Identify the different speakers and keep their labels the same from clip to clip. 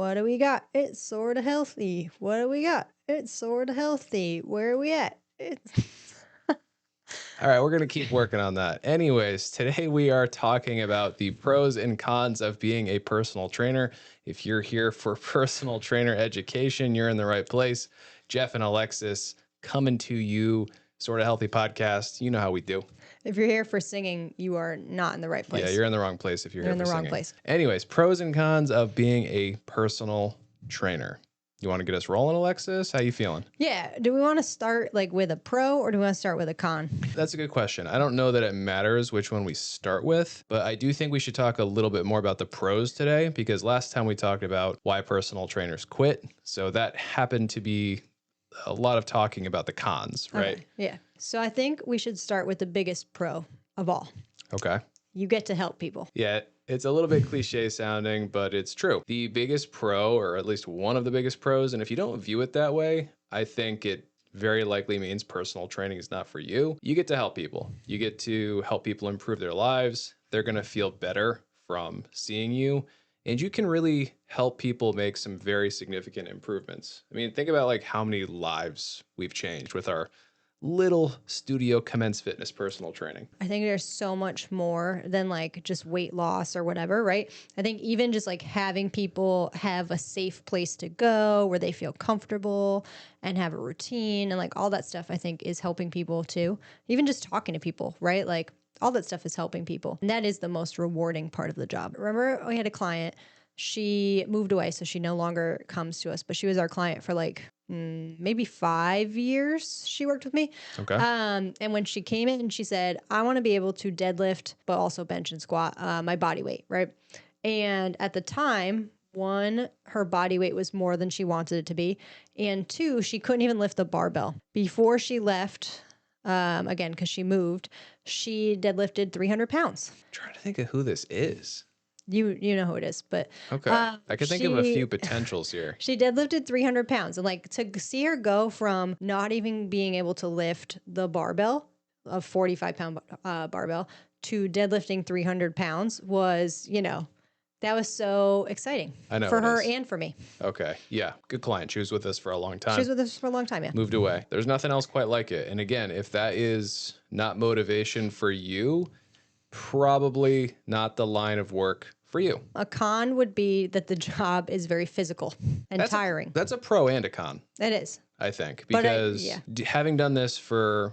Speaker 1: What do we got? It's sorta healthy. What do we got? It's sorta healthy. Where are we at? It's
Speaker 2: All right, we're going to keep working on that. Anyways, today we are talking about the pros and cons of being a personal trainer. If you're here for personal trainer education, you're in the right place. Jeff and Alexis coming to you, Sorta Healthy podcast. You know how we do.
Speaker 1: If you're here for singing, you are not in the right place.
Speaker 2: Yeah, you're in the wrong place if you're
Speaker 1: You're
Speaker 2: here
Speaker 1: in the
Speaker 2: for
Speaker 1: wrong
Speaker 2: singing.
Speaker 1: place.
Speaker 2: Anyways, pros and cons of being a personal trainer. You want to get us rolling, Alexis? How you feeling?
Speaker 1: Yeah. Do we want to start like with a pro or do we want to start with a con?
Speaker 2: That's a good question. I don't know that it matters which one we start with, but I do think we should talk a little bit more about the pros today because last time we talked about why personal trainers quit. So that happened to be a lot of talking about the cons, right?
Speaker 1: Okay. Yeah. So I think we should start with the biggest pro of all.
Speaker 2: Okay.
Speaker 1: You get to help people.
Speaker 2: Yeah, it's a little bit cliche sounding, but it's true. The biggest pro, or at least one of the biggest pros, and if you don't view it that way, I think it very likely means personal training is not for you. You get to help people. You get to help people improve their lives. They're going to feel better from seeing you. And you can really help people make some very significant improvements. I mean, think about like how many lives we've changed with our little studio commence fitness personal training.
Speaker 1: I think there's so much more than like just weight loss or whatever, right? I think even just like having people have a safe place to go where they feel comfortable and have a routine and like all that stuff, I think is helping people too. Even just talking to people, right? Like all that stuff is helping people. And that is the most rewarding part of the job. Remember, we had a client, she moved away, so she no longer comes to us, but she was our client for like maybe 5 years she worked with me.
Speaker 2: Okay.
Speaker 1: And when she came in, she said, I want to be able to deadlift, but also bench and squat my body weight, right? And at the time, one, her body weight was more than she wanted it to be. And two, she couldn't even lift the barbell. Before she left, again, because she moved, she deadlifted 300 pounds.
Speaker 2: I'm trying to think of who this is.
Speaker 1: You know who it is, but
Speaker 2: Okay. I can think of a few potentials here.
Speaker 1: she deadlifted 300 pounds. And like to see her go from not even being able to lift the barbell, a 45-pound barbell, to deadlifting 300 pounds was, that was so exciting.
Speaker 2: I know
Speaker 1: for
Speaker 2: it
Speaker 1: her
Speaker 2: is.
Speaker 1: and for me.
Speaker 2: Okay. Yeah. Good client. She was with us for a long time.
Speaker 1: She was with us for a long time, yeah.
Speaker 2: Moved away. There's nothing else quite like it. And again, if that is not motivation for you, probably not the line of work for you.
Speaker 1: A con would be that the job is very physical and tiring.
Speaker 2: That's a pro and a con,
Speaker 1: It is.
Speaker 2: I think,
Speaker 1: But
Speaker 2: because having done this for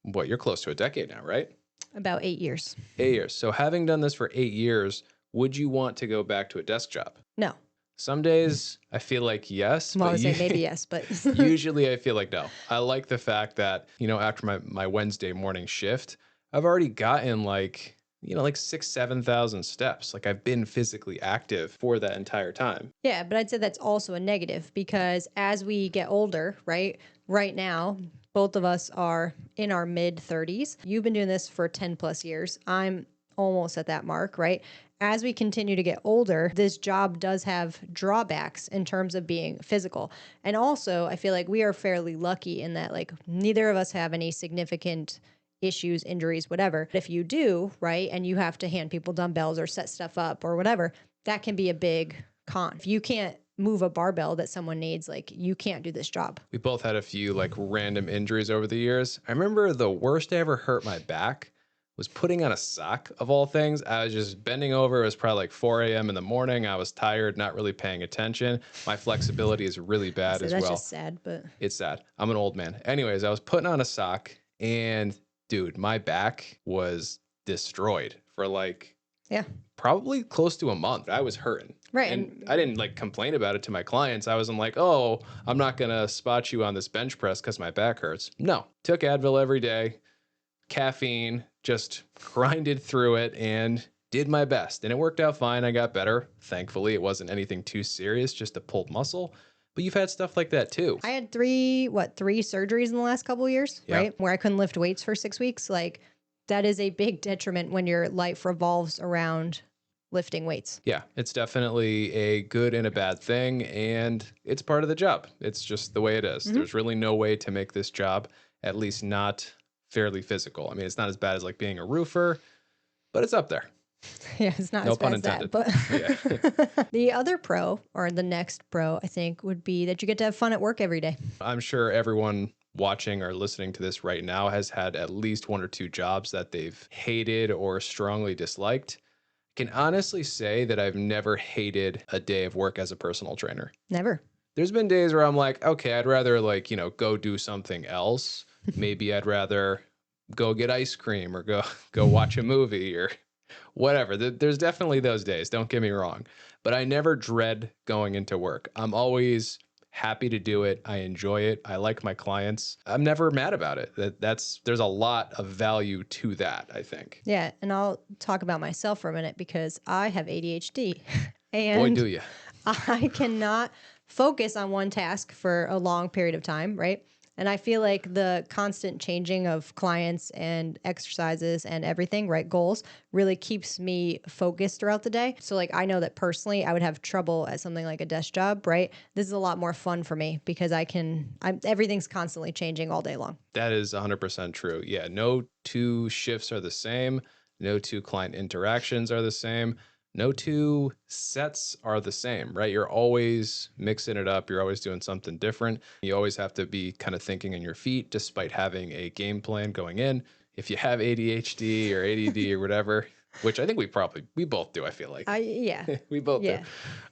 Speaker 2: what, you're close to a decade now, right?
Speaker 1: About 8 years.
Speaker 2: 8 years. So having done this for 8 years, would you want to go back to a desk job?
Speaker 1: No.
Speaker 2: Some days I feel like yes.
Speaker 1: Well, I would say maybe yes, but
Speaker 2: usually I feel like no. I like the fact that, after my Wednesday morning shift, I've already gotten like 6,000, 7,000 steps. Like I've been physically active for that entire time.
Speaker 1: Yeah, but I'd say that's also a negative because as we get older, right now, both of us are in our mid 30s. You've been doing this for 10 plus years. I'm almost at that mark, right? As we continue to get older, this job does have drawbacks in terms of being physical. And also, I feel like we are fairly lucky in that like neither of us have any significant issues, injuries, whatever. If you do, right, and you have to hand people dumbbells or set stuff up or whatever, that can be a big con. If you can't move a barbell that someone needs, like you can't do this job.
Speaker 2: We both had a few like random injuries over the years. I remember the worst I ever hurt my back was putting on a sock of all things. I was just bending over. It was probably like 4 a.m. in the morning. I was tired, not really paying attention. My flexibility is really bad as well.
Speaker 1: That's just sad, but
Speaker 2: it's sad. I'm an old man. Anyways, I was putting on a sock and dude, my back was destroyed for probably close to a month. I was hurting.
Speaker 1: Right.
Speaker 2: And I didn't like complain about it to my clients. I wasn't like, oh, I'm not going to spot you on this bench press because my back hurts. No, took Advil every day, caffeine, just grinded through it and did my best. And it worked out fine. I got better. Thankfully, it wasn't anything too serious, just a pulled muscle. But you've had stuff like that too.
Speaker 1: I had three surgeries in the last couple of years, right? Where I couldn't lift weights for 6 weeks. Like that is a big detriment when your life revolves around lifting weights.
Speaker 2: Yeah, it's definitely a good and a bad thing. And it's part of the job. It's just the way it is. Mm-hmm. There's really no way to make this job, at least not fairly physical. I mean, it's not as bad as like being a roofer, but it's up there.
Speaker 1: Yeah, it's not
Speaker 2: No
Speaker 1: as
Speaker 2: pun
Speaker 1: bad as that.
Speaker 2: intended.
Speaker 1: But
Speaker 2: Yeah.
Speaker 1: the other pro, or the next pro, I think, would be that you get to have fun at work every day.
Speaker 2: I'm sure everyone watching or listening to this right now has had at least one or two jobs that they've hated or strongly disliked. I can honestly say that I've never hated a day of work as a personal trainer.
Speaker 1: Never.
Speaker 2: There's been days where I'm like, okay, I'd rather like, go do something else. Maybe I'd rather go get ice cream or go watch a movie or whatever. There's definitely those days, don't get me wrong. But I never dread going into work. I'm always happy to do it. I enjoy it. I like my clients. I'm never mad about it. There's a lot of value to that, I think.
Speaker 1: Yeah, and I'll talk about myself for a minute because I have ADHD
Speaker 2: Boy,
Speaker 1: and
Speaker 2: do you.
Speaker 1: I cannot focus on one task for a long period of time, right? And I feel like the constant changing of clients and exercises and everything, right? Goals really keeps me focused throughout the day. So, like, I know that personally I would have trouble at something like a desk job, right? This is a lot more fun for me because everything's constantly changing all day long.
Speaker 2: That is 100% true. Yeah, no two shifts are the same. No two client interactions are the same. No two sets are the same, right? You're always mixing it up. You're always doing something different. You always have to be kind of thinking on your feet despite having a game plan going in. If you have ADHD or ADD or whatever, which I think we both do, I feel like.
Speaker 1: Yeah.
Speaker 2: We both do.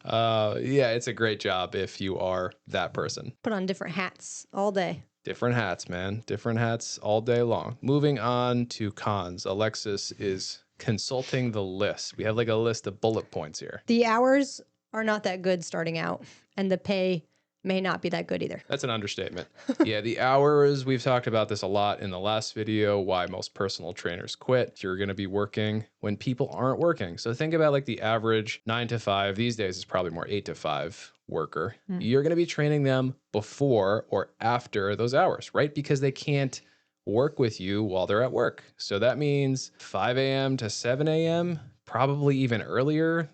Speaker 1: Yeah.
Speaker 2: Yeah, it's a great job if you are that person.
Speaker 1: Put on different hats all day.
Speaker 2: Different hats, man. Different hats all day long. Moving on to cons. Alexis is consulting the list. We have like a list of bullet points here.
Speaker 1: The hours are not that good starting out, and the pay may not be that good either.
Speaker 2: That's an understatement. Yeah, the hours, we've talked about this a lot in the last video, why most personal trainers quit. You're going to be working when people aren't working. So think about like the average 9 to 5. These days is probably more 8 to 5 worker. You're going to be training them before or after those hours, right? Because they can't work with you while they're at work. So that means 5 a.m. to 7 a.m., probably even earlier,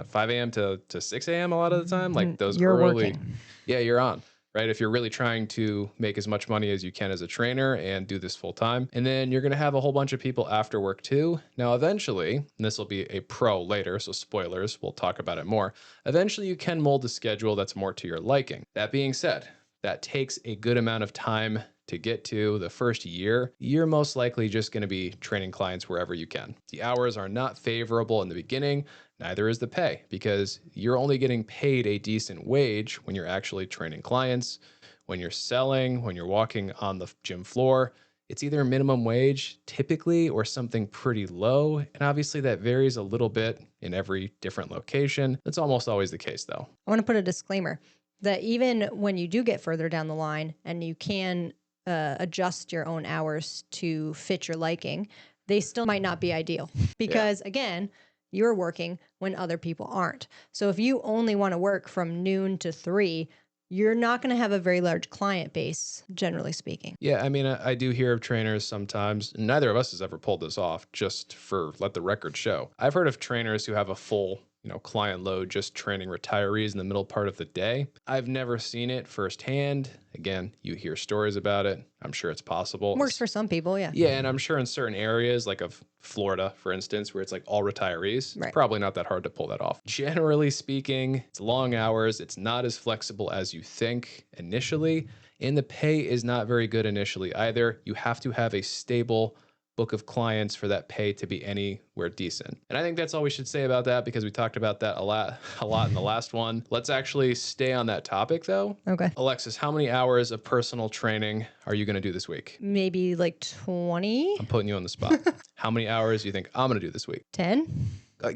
Speaker 2: 5 a.m. to 6 a.m. a lot of the time. Like those
Speaker 1: You're
Speaker 2: early,
Speaker 1: working.
Speaker 2: yeah, you're on. Right? If you're really trying to make as much money as you can as a trainer and do this full time. And then you're going to have a whole bunch of people after work too. Now, eventually, and this will be a pro later, so spoilers, we'll talk about it more. Eventually, you can mold a schedule that's more to your liking. That being said, that takes a good amount of time to get to. The first year, you're most likely just going to be training clients wherever you can. The hours are not favorable in the beginning. Neither is the pay, because you're only getting paid a decent wage when you're actually training clients, when you're selling, when you're walking on the gym floor. It's either minimum wage typically or something pretty low. And obviously that varies a little bit in every different location. That's almost always the case though.
Speaker 1: I want to put a disclaimer that even when you do get further down the line and you can adjust your own hours to fit your liking, they still might not be ideal because, again, you're working when other people aren't. So if you only want to work from noon to 3, you're not going to have a very large client base, generally speaking.
Speaker 2: Yeah, I mean, I do hear of trainers sometimes. Neither of us has ever pulled this off, just for let the record show. I've heard of trainers who have a full client load just training retirees in the middle part of the day. I've never seen it firsthand. Again, you hear stories about it. I'm sure it's possible.
Speaker 1: Works for some people, yeah.
Speaker 2: Yeah, and I'm sure in certain areas, like of Florida, for instance, where it's like all retirees, it's probably not that hard to pull that off. Generally speaking, it's long hours. It's not as flexible as you think initially, and the pay is not very good initially either. You have to have a stable book of clients for that pay to be anywhere decent. And I think that's all we should say about that, because we talked about that a lot in the last one. Let's actually stay on that topic though.
Speaker 1: Okay.
Speaker 2: Alexis, how many hours of personal training are you going to do this week?
Speaker 1: Maybe like 20.
Speaker 2: I'm putting you on the spot. How many hours do you think I'm going to do this week?
Speaker 1: 10.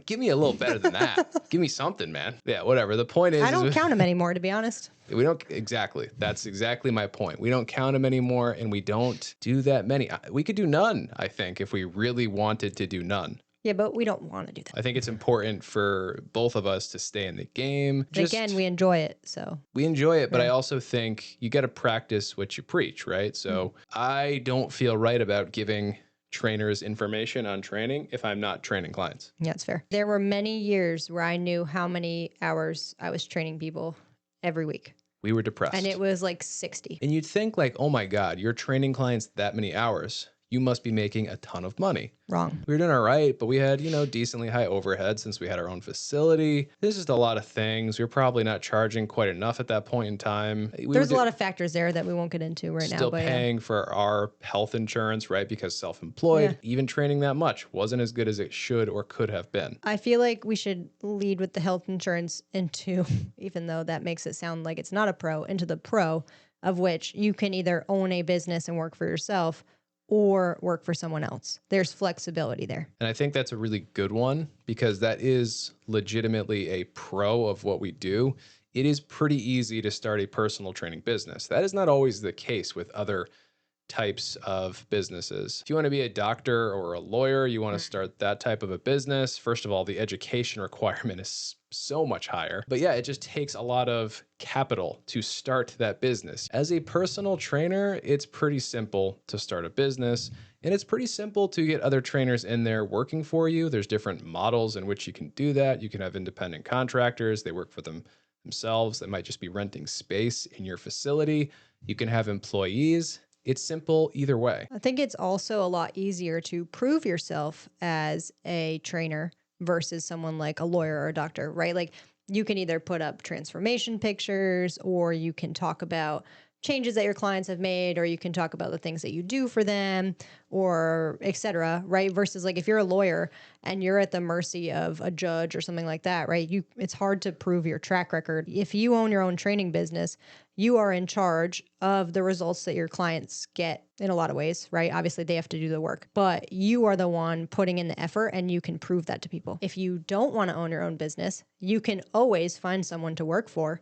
Speaker 2: Give me a little better than that. Give me something, man. Yeah, whatever. The point is,
Speaker 1: I don't count them anymore, to be honest.
Speaker 2: We don't exactly. That's exactly my point. We don't count them anymore, and we don't do that many. We could do none, I think, if we really wanted to do none.
Speaker 1: Yeah, but we don't want to do that.
Speaker 2: I think it's important for both of us to stay in the game.
Speaker 1: Again, we enjoy it, so.
Speaker 2: We enjoy it, but I also think you got to practice what you preach, right? So I don't feel right about giving trainers information on training if I'm not training clients.
Speaker 1: Yeah, it's fair. There were many years where I knew how many hours I was training people every week.
Speaker 2: We were depressed.
Speaker 1: And it was like 60.
Speaker 2: And you'd think like, oh my God, you're training clients that many hours. you must be making a ton of money.
Speaker 1: Wrong.
Speaker 2: We were doing all right, but we had, decently high overhead since we had our own facility. There's just a lot of things. We were probably not charging quite enough at that point in time.
Speaker 1: There's a lot of factors there that we won't get into right now.
Speaker 2: Still
Speaker 1: But
Speaker 2: paying for our health insurance, right? Because self-employed, even training that much wasn't as good as it should or could have been.
Speaker 1: I feel like we should lead with the health insurance into, even though that makes it sound like it's not a pro, into the pro of which you can either own a business and work for yourself or work for someone else. There's flexibility there.
Speaker 2: And I think that's a really good one because that is legitimately a pro of what we do. It is pretty easy to start a personal training business. That is not always the case with other types of businesses. If you want to be a doctor or a lawyer, you want to start that type of a business. First of all, the education requirement is so much higher. But yeah, it just takes a lot of capital to start that business. As a personal trainer, it's pretty simple to start a business. And it's pretty simple to get other trainers in there working for you. There's different models in which you can do that. You can have independent contractors. They work for themselves. They might just be renting space in your facility. You can have employees. It's simple either way.
Speaker 1: I think it's also a lot easier to prove yourself as a trainer versus someone like a lawyer or a doctor, right? Like you can either put up transformation pictures or you can talk about changes that your clients have made, or you can talk about the things that you do for them, or et cetera, right? Versus like if you're a lawyer and you're at the mercy of a judge or something like that, right? It's hard to prove your track record. If you own your own training business, you are in charge of the results that your clients get in a lot of ways, right? Obviously they have to do the work, but you are the one putting in the effort and you can prove that to people. If you don't want to own your own business, you can always find someone to work for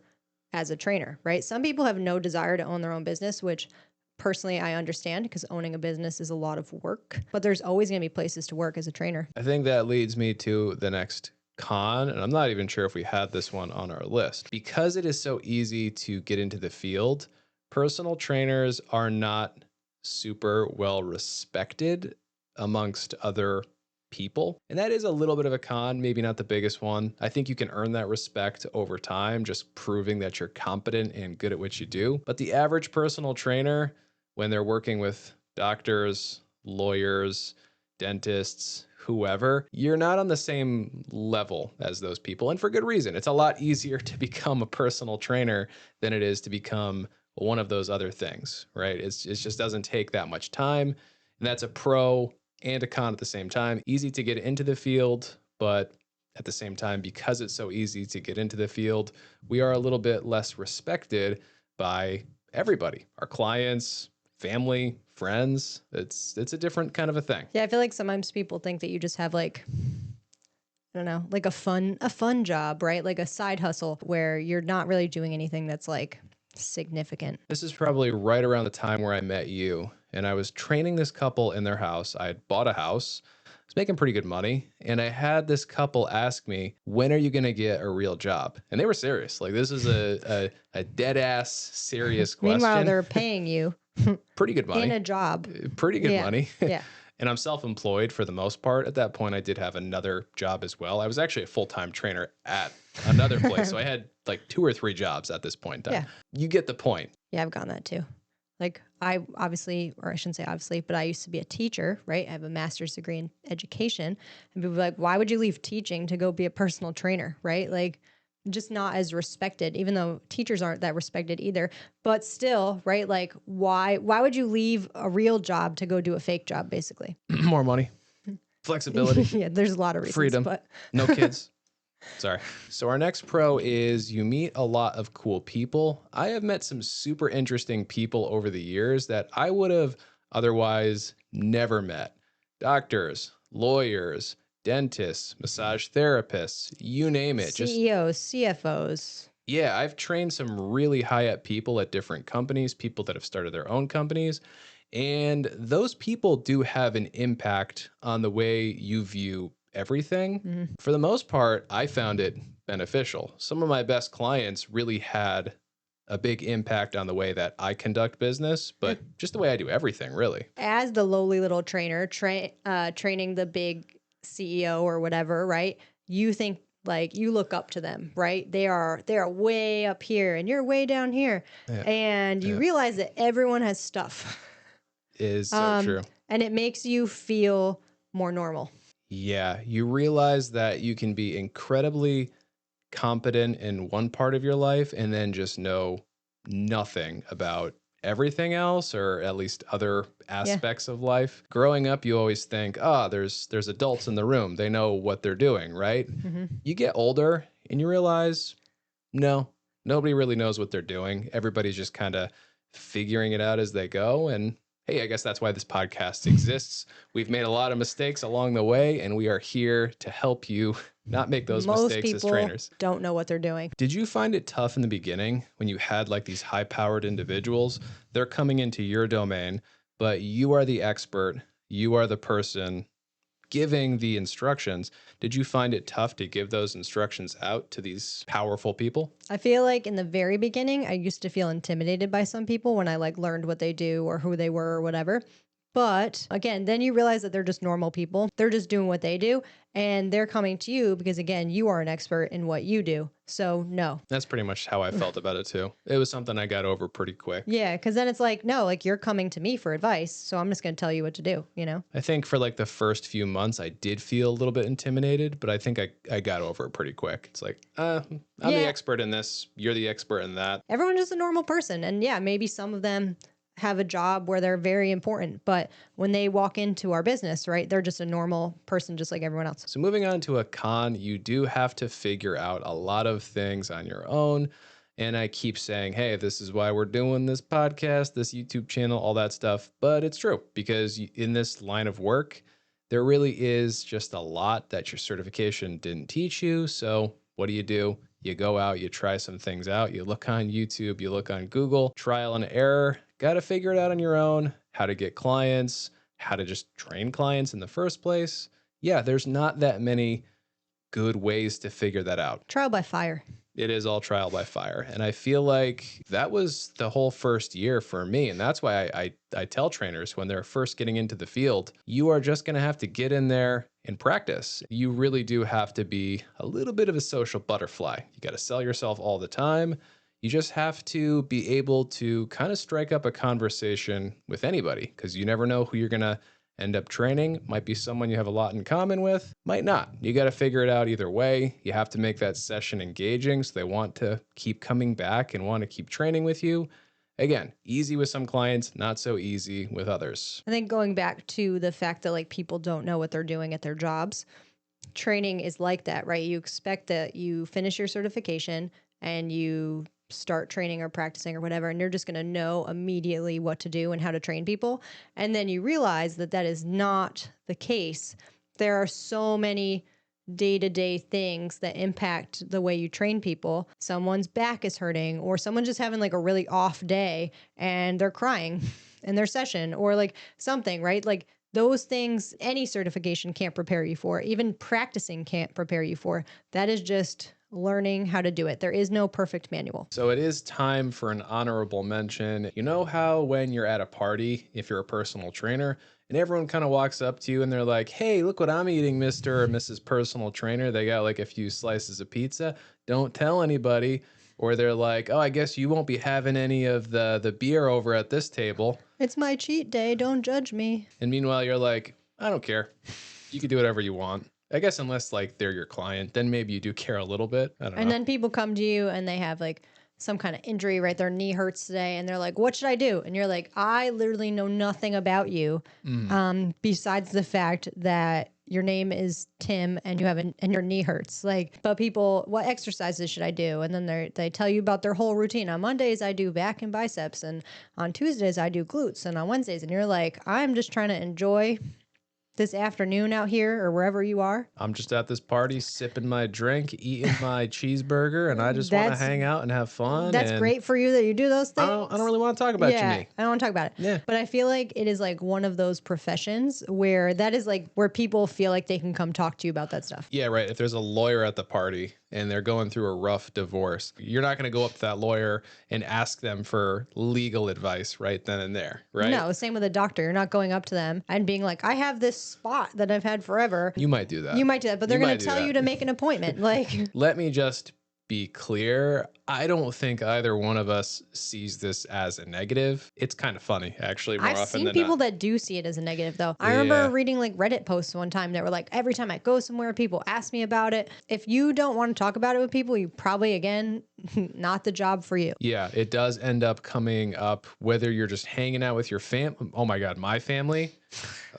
Speaker 1: as a trainer, right? Some people have no desire to own their own business, which personally I understand because owning a business is a lot of work, but there's always going to be places to work as a trainer.
Speaker 2: I think that leads me to the next con, and I'm not even sure if we had this one on our list. Because it is so easy to get into the field, personal trainers are not super well respected amongst other people. And that is a little bit of a con, maybe not the biggest one. I think you can earn that respect over time, just proving that you're competent and good at what you do. But the average personal trainer, when they're working with doctors, lawyers, dentists, whoever, you're not on the same level as those people. And for good reason. It's a lot easier to become a personal trainer than it is to become one of those other things, right? It just doesn't take that much time. And that's a pro and a con at the same time. Easy to get into the field, but at the same time, because it's so easy to get into the field, we are a little bit less respected by everybody, our clients, family, friends. It's a different kind of a thing.
Speaker 1: Yeah, I feel like sometimes people think that you just have like, I don't know, like a fun job, right? Like a side hustle where you're not really doing anything that's like significant.
Speaker 2: This is probably right around the time where I met you, and I was training this couple in their house. I had bought a house. I was making pretty good money, and I had this couple ask me, when are you going to get a real job? And they were serious. Like, this is a dead ass serious question.
Speaker 1: Meanwhile, they're paying you
Speaker 2: pretty good money
Speaker 1: in a job.
Speaker 2: Pretty good money.
Speaker 1: Yeah.
Speaker 2: And I'm self-employed for the most part. At that point, I did have another job as well. I was actually a full-time trainer at another place. So I had like 2 or 3 jobs at this point in time. Yeah. You get the point.
Speaker 1: Yeah, I've gotten that too. Like I obviously, or I shouldn't say obviously, but I used to be a teacher, right? I have a master's degree in education. And people are like, why would you leave teaching to go be a personal trainer, right? Like just not as respected, even though teachers aren't that respected either. But still, right? Like why would you leave a real job to go do a fake job, basically?
Speaker 2: More money, flexibility.
Speaker 1: Yeah, there's a lot of reasons.
Speaker 2: Freedom,
Speaker 1: but
Speaker 2: no kids. Sorry. So our next pro is you meet a lot of cool people. I have met some super interesting people over the years that I would have otherwise never met. Doctors, lawyers, dentists, massage therapists, you name it.
Speaker 1: CEOs, CFOs.
Speaker 2: Yeah, I've trained some really high up people at different companies, people that have started their own companies. And those people do have an impact on the way you view everything. Mm-hmm. For the most part, I found it beneficial. Some of my best clients really had a big impact on the way that I conduct business, but just the way I do everything, really.
Speaker 1: As the lowly little trainer, training the big CEO or whatever, right? You think like you look up to them, right? They are way up here and you're way down here. Yeah. And you realize that everyone has stuff.
Speaker 2: is so true.
Speaker 1: And it makes you feel more normal.
Speaker 2: Yeah, you realize that you can be incredibly competent in one part of your life and then just know nothing about everything else, or at least other
Speaker 1: Yeah.
Speaker 2: aspects of life. Growing up, you always think, "Ah, there's adults in the room. They know what they're doing," right?
Speaker 1: Hmm.
Speaker 2: You get older and you realize, no, nobody really knows what they're doing. Everybody's just kind of figuring it out as they go. And hey, I guess that's why this podcast exists. We've made a lot of mistakes along the way, and we are here to help you not make those
Speaker 1: Most
Speaker 2: mistakes as
Speaker 1: people
Speaker 2: trainers.
Speaker 1: don't know what they're doing.
Speaker 2: Did you find it tough in the beginning when you had like these high powered individuals? They're coming into your domain, but you are the expert. You are the person giving the instructions. Did you find it tough to give those instructions out to these powerful people?
Speaker 1: I feel like in the very beginning, I used to feel intimidated by some people when I like learned what they do or who they were or whatever. But again, then you realize that they're just normal people. They're just doing what they do, and they're coming to you because again, you are an expert in what you do. So no.
Speaker 2: That's pretty much how I felt about it too. It was something I got over pretty quick.
Speaker 1: Yeah, because then it's like, no, like you're coming to me for advice. So I'm just going to tell you what to do, you know?
Speaker 2: I think for like the first few months, I did feel a little bit intimidated, but I think I got over it pretty quick. It's like, I'm the
Speaker 1: Yeah.
Speaker 2: expert in this. You're the expert in that.
Speaker 1: Everyone's just a normal person. And yeah, maybe some of them have a job where they're very important, but when they walk into our business, right, they're just a normal person, just like everyone else.
Speaker 2: So moving on to a con, you do have to figure out a lot of things on your own. And I keep saying, hey, this is why we're doing this podcast, this YouTube channel, all that stuff. But it's true, because in this line of work, there really is just a lot that your certification didn't teach you. So what do? You go out, you try some things out, you look on YouTube, you look on Google, trial and error, got to figure it out on your own, how to get clients, how to just train clients in the first place. Yeah, there's not that many good ways to figure that out.
Speaker 1: Trial by fire.
Speaker 2: It is all trial by fire. And I feel like that was the whole first year for me. And that's why I tell trainers when they're first getting into the field, you are just going to have to get in there and practice. You really do have to be a little bit of a social butterfly. You got to sell yourself all the time. You just have to be able to kind of strike up a conversation with anybody, because you never know who you're going to end up training. Might be someone you have a lot in common with, might not. You got to figure it out either way. You have to make that session engaging so they want to keep coming back and want to keep training with you. Again, easy with some clients, not so easy with others.
Speaker 1: I think going back to the fact that like people don't know what they're doing at their jobs, training is like that, right? You expect that you finish your certification and you start training or practicing or whatever, and you're just going to know immediately what to do and how to train people. And then you realize that that is not the case. There are so many day-to-day things that impact the way you train people. Someone's back is hurting, or someone's just having like a really off day and they're crying in their session, or like something, right? Like those things, any certification can't prepare you for. Even practicing can't prepare you for. That is just learning how to do it. There is no perfect manual.
Speaker 2: So it is time for an honorable mention. You know how when you're at a party, if you're a personal trainer, and everyone kind of walks up to you and they're like, hey, look what I'm eating, Mr. or Mrs. Personal Trainer. They got like a few slices of pizza. Don't tell anybody. Or they're like, oh, I guess you won't be having any of the beer over at this table.
Speaker 1: It's my cheat day. Don't judge me.
Speaker 2: And meanwhile, you're like, I don't care. You can do whatever you want. I guess unless like they're your client, then maybe you do care a little bit. I don't know.
Speaker 1: And then people come to you and they have like some kind of injury, right? Their knee hurts today, and they're like, what should I do? And you're like, I literally know nothing about you, besides the fact that your name is Tim and you have and your knee hurts. Like, but people, what exercises should I do? And then they tell you about their whole routine. On Mondays, I do back and biceps, and on Tuesdays, I do glutes, and on Wednesdays, and you're like, I'm just trying to enjoy this afternoon out here or wherever you are.
Speaker 2: I'm just at this party, sipping my drink, eating my cheeseburger, and I just want to hang out and have fun.
Speaker 1: That's great for you that you do those things.
Speaker 2: I don't really want to talk about your knee.
Speaker 1: I don't want to talk about it.
Speaker 2: Yeah.
Speaker 1: But I feel like it is like one of those professions where that is like where people feel like they can come talk to you about that stuff.
Speaker 2: Yeah, right. If there's a lawyer at the party and they're going through a rough divorce, you're not going to go up to that lawyer and ask them for legal advice right then and there, right?
Speaker 1: No, same with a doctor. You're not going up to them and being like, I have this spot that I've had forever.
Speaker 2: You might do that.
Speaker 1: You might do that, but they're going to tell you to make an appointment. Like,
Speaker 2: let me just be clear, I don't think either one of us sees this as a negative. It's kind of funny, actually, more
Speaker 1: I've
Speaker 2: often
Speaker 1: seen
Speaker 2: than
Speaker 1: people
Speaker 2: not.
Speaker 1: that do see it as a negative though. I remember
Speaker 2: Yeah.
Speaker 1: reading like Reddit posts one time that were like, every time I go somewhere, people ask me about it. If you don't want to talk about it with people, you probably, again, not the job for you.
Speaker 2: Yeah, it does end up coming up whether you're just hanging out with your Oh my God, my family,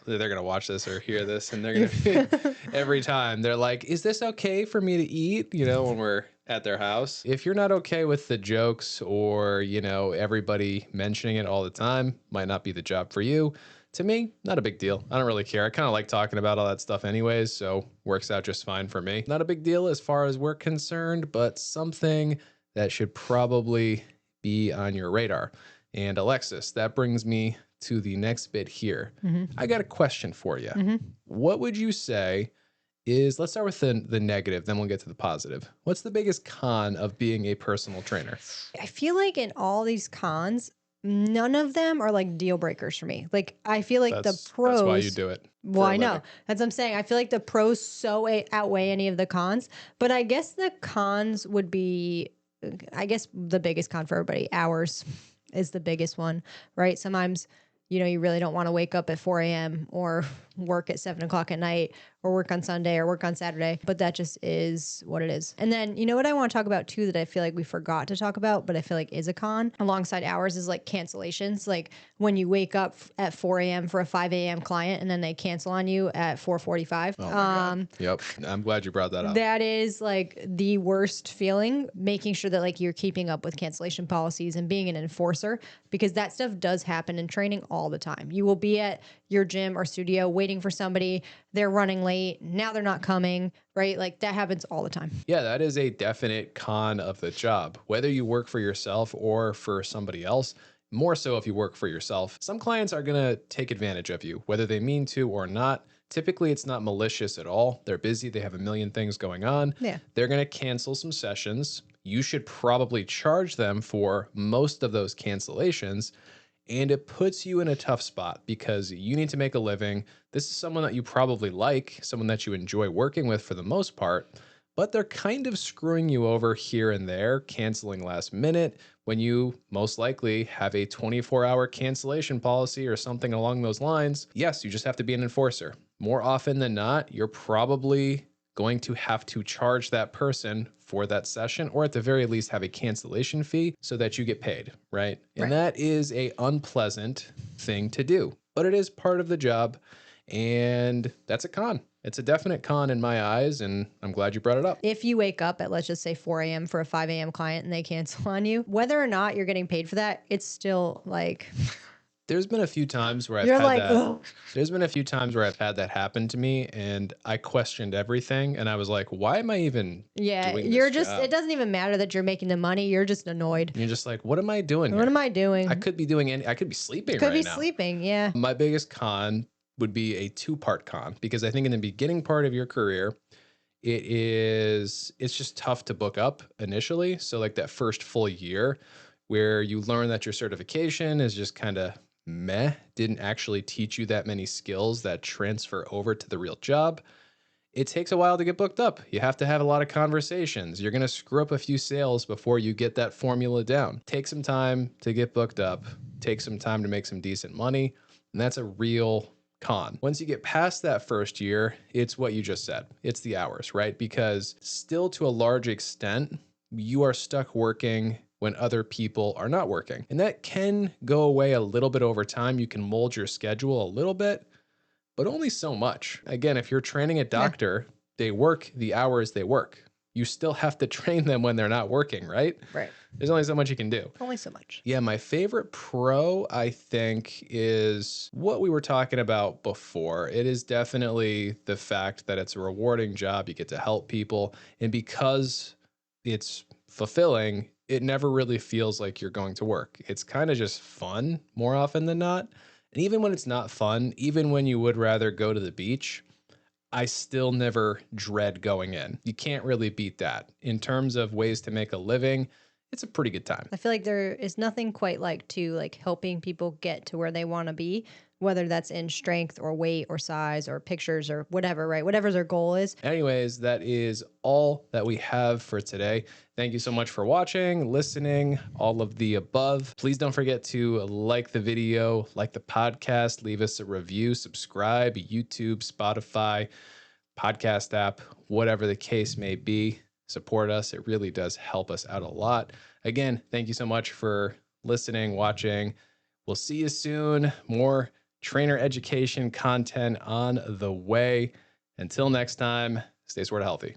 Speaker 2: they're going to watch this or hear this and they're going to, every time they're like, is this okay for me to eat? You know, when we're at their house. If you're not okay with the jokes or, you know, everybody mentioning it all the time, might not be the job for you. To me, not a big deal. I don't really care. I kind of like talking about all that stuff anyways, so works out just fine for me. Not a big deal as far as we're concerned, but something that should probably be on your radar. And Alexis, that brings me to the next bit here. I got a question for you. What would you say is, let's start with the negative, then we'll get to the positive. What's the biggest con of being a personal trainer?
Speaker 1: I feel like in all these cons, none of them are like deal breakers for me. Like I feel like the
Speaker 2: That's why you
Speaker 1: pros.
Speaker 2: do it
Speaker 1: Well,
Speaker 2: for a
Speaker 1: I know.
Speaker 2: living.
Speaker 1: That's what I'm saying. I feel like the pros so outweigh any of the cons. But I guess the cons would be, I guess the biggest con for everybody, hours is the biggest one, right? Sometimes, you know, you really don't want to wake up at 4 a.m. or work at 7 o'clock at night or work on Sunday or work on Saturday, but that just is what it is. And then, you know what I want to talk about too, that I feel like we forgot to talk about, but I feel like is a con alongside hours is like cancellations. Like when you wake up at 4 a.m. for a 5 a.m. client and then they cancel on you at 4:45.
Speaker 2: Oh my God. Yep. I'm glad you brought that up.
Speaker 1: That is like the worst feeling, making sure that like you're keeping up with cancellation policies and being an enforcer, because that stuff does happen in training all the time. You will be at your gym or studio waiting for somebody, they're running late, now they're not coming, right? Like that happens all the time.
Speaker 2: Yeah, that is a definite con of the job. Whether you work for yourself or for somebody else, more so if you work for yourself, some clients are going to take advantage of you, whether they mean to or not. Typically, it's not malicious at all. They're busy, they have a million things going on.
Speaker 1: Yeah.
Speaker 2: They're going to cancel some sessions. You should probably charge them for most of those cancellations. And it puts you in a tough spot because you need to make a living. This is someone that you probably like, someone that you enjoy working with for the most part, but they're kind of screwing you over here and there, canceling last minute when you most likely have a 24-hour cancellation policy or something along those lines. Yes, you just have to be an enforcer. More often than not, you're probably going to have to charge that person for that session, or at the very least have a cancellation fee so that you get paid, right? And
Speaker 1: Right.
Speaker 2: that is a unpleasant thing to do, but it is part of the job, and that's a con. It's a definite con in my eyes, and I'm glad you brought it up.
Speaker 1: If you wake up at, let's just say 4 a.m. for a 5 a.m. client and they cancel on you, whether or not you're getting paid for that, it's still like,
Speaker 2: There's been a few times where I've
Speaker 1: you're
Speaker 2: had
Speaker 1: like,
Speaker 2: that.
Speaker 1: ugh.
Speaker 2: There's been a few times where I've had that happen to me, and I questioned everything, and I was like, why am I even
Speaker 1: Yeah,
Speaker 2: doing
Speaker 1: you're
Speaker 2: this
Speaker 1: just,
Speaker 2: job?
Speaker 1: it doesn't even matter that you're making the money. You're just annoyed.
Speaker 2: You're just like, what am I doing
Speaker 1: What
Speaker 2: here?
Speaker 1: am I doing?
Speaker 2: I could be doing I could be sleeping
Speaker 1: Could
Speaker 2: right
Speaker 1: be
Speaker 2: now.
Speaker 1: sleeping. Yeah.
Speaker 2: My biggest con would be a two-part con, because I think in the beginning part of your career, it's just tough to book up initially. So like that first full year where you learn that your certification is just kind of meh, didn't actually teach you that many skills that transfer over to the real job. It takes a while to get booked up. You have to have a lot of conversations. You're going to screw up a few sales before you get that formula down. Take some time to get booked up. Take some time to make some decent money. And that's a real con. Once you get past that first year, it's what you just said. It's the hours, right? Because still to a large extent, you are stuck working when other people are not working. And that can go away a little bit over time. You can mold your schedule a little bit, but only so much. Again, if you're training a doctor, they work the hours they work. You still have to train them when they're not working, right?
Speaker 1: Right.
Speaker 2: There's only so much you can do.
Speaker 1: Only so much.
Speaker 2: Yeah, my favorite pro, I think, is what we were talking about before. It is definitely the fact that it's a rewarding job. You get to help people. And because it's fulfilling, it never really feels like you're going to work. It's kind of just fun more often than not. And even when it's not fun, even when you would rather go to the beach, I still never dread going in. You can't really beat that. In terms of ways to make a living, it's a pretty good time.
Speaker 1: I feel like there is nothing quite like helping people get to where they want to be whether that's in strength or weight or size or pictures or whatever, right? Whatever their goal is.
Speaker 2: Anyways, that is all that we have for today. Thank you so much for watching, listening, all of the above. Please don't forget to like the video, like the podcast, leave us a review, subscribe, YouTube, Spotify, podcast app, whatever the case may be. Support us. It really does help us out a lot. Again, thank you so much for listening, watching. We'll see you soon. More trainer education content on the way. Until next time, stay sort of healthy.